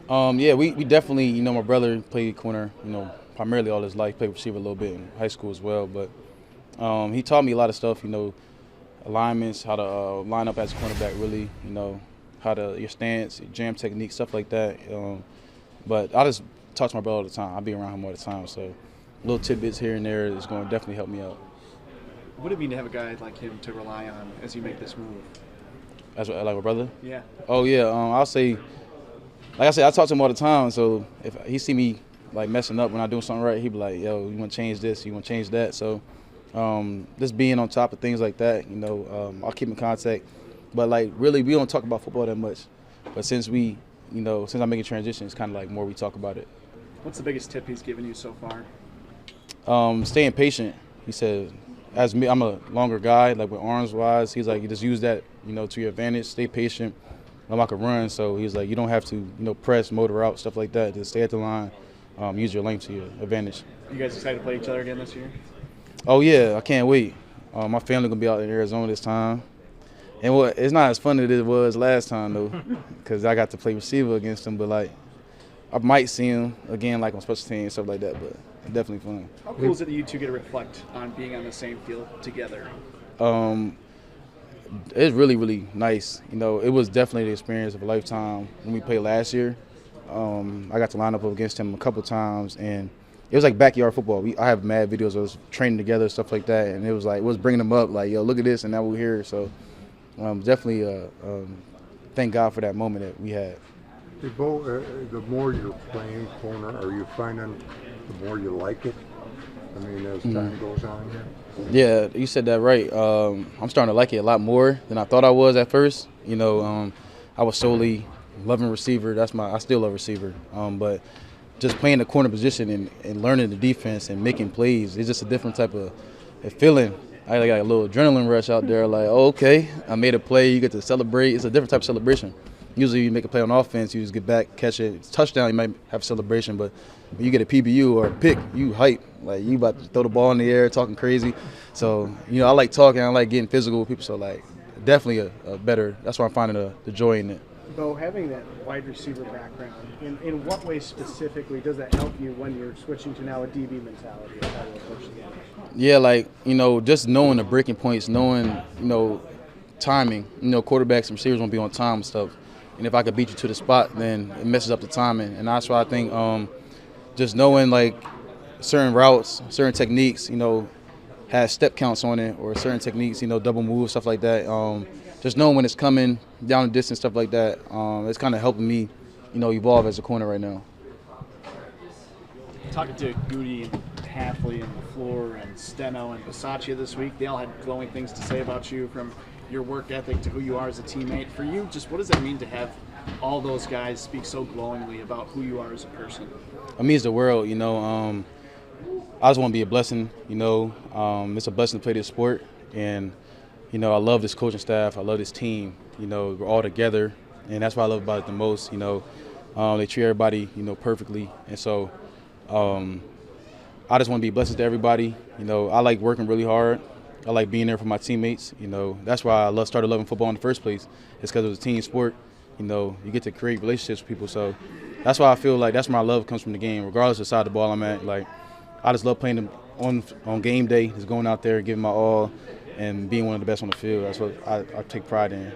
Yeah, we definitely, my brother played corner, primarily all his life, played receiver a little bit in high school as well. But he taught me a lot of stuff, alignments, how to line up as a cornerback, really, how to your stance, your jam technique, stuff like that. But I just talk to my brother all the time. I be around him all the time, so little tidbits here and there is going to definitely help me out. What would it mean to have a guy like him to rely on as you make this move? As like a brother. Yeah. Oh yeah, I'll say, like I said, I talk to him all the time. So if he see me like messing up when I doing something right, he be like, "Yo, you want to change this? You want to change that?" So just being on top of things like that, I'll keep in contact. But like really, we don't talk about football that much. But since I'm making transition, it's kind of like more we talk about it. What's the biggest tip he's given you so far? Staying patient. He said, as me, I'm a longer guy, like with arms wise. He's like, you just use that, to your advantage. Stay patient. I could run, so he's like, you don't have to, press, motor out, stuff like that. Just stay at the line. Use your length to your advantage. You guys excited to play each other again this year? Oh yeah, I can't wait. My family gonna be out in Arizona this time, and it's not as fun as it was last time though, because I got to play receiver against them. But like, I might see him again, like on special teams, stuff like that. But definitely fun. How cool is it that you two get to reflect on being on the same field together? It's really, really nice. It was definitely the experience of a lifetime when we played last year. I got to line up against him a couple times, and it was like backyard football. I have mad videos of us training together, stuff like that, and it was bringing them up like, yo, look at this, and now we're here. So definitely thank God for that moment that we had. Hey, Bo, the more you're playing corner, are you finding the more you like it? I mean, as time goes on here? Yeah, you said that right. I'm starting to like it a lot more than I thought I was at first. I was solely loving receiver. I still love receiver. But just playing the corner position and learning the defense and making plays, it's just a different type of feeling. I got a little adrenaline rush out there, like, oh, okay, I made a play, you get to celebrate. It's a different type of celebration. Usually you make a play on offense, you just get back, catch it. It's touchdown, you might have a celebration, but when you get a PBU or a pick, you hype. Like, you about to throw the ball in the air, talking crazy. So, I like talking, I like getting physical with people, so, like, definitely a better, that's why I'm finding the joy in it. Bo, having that wide receiver background, in what way specifically does that help you when you're switching to now a DB mentality of how to approach the game? Yeah, like, just knowing the breaking points, knowing, timing. Quarterbacks and receivers won't be on time and stuff. And if I could beat you to the spot, then it messes up the timing. And that's why I think just knowing, like, certain routes, certain techniques, has step counts on it, or certain techniques, double moves, stuff like that. Just knowing when it's coming, down the distance, stuff like that, it's kind of helping me, evolve as a corner right now. Talking to Goody and Hafley and LaFleur and Steno and Bisaccia this week, they all had glowing things to say about you, from your work ethic to who you are as a teammate. For you, just what does it mean to have all those guys speak so glowingly about who you are as a person? It means the world, I just want to be a blessing, it's a blessing to play this sport, and I love this coaching staff, I love this team, we're all together, and that's what I love about it the most. They treat everybody, perfectly, and so I just want to be a blessing to everybody. I like working really hard. I like being there for my teammates. That's why I started loving football in the first place. It's because it was a team sport. You get to create relationships with people. So that's why I feel like that's where my love comes from the game, regardless of the side of the ball I'm at. Like, I just love playing them on game day, just going out there, giving my all, and being one of the best on the field. That's what I take pride in.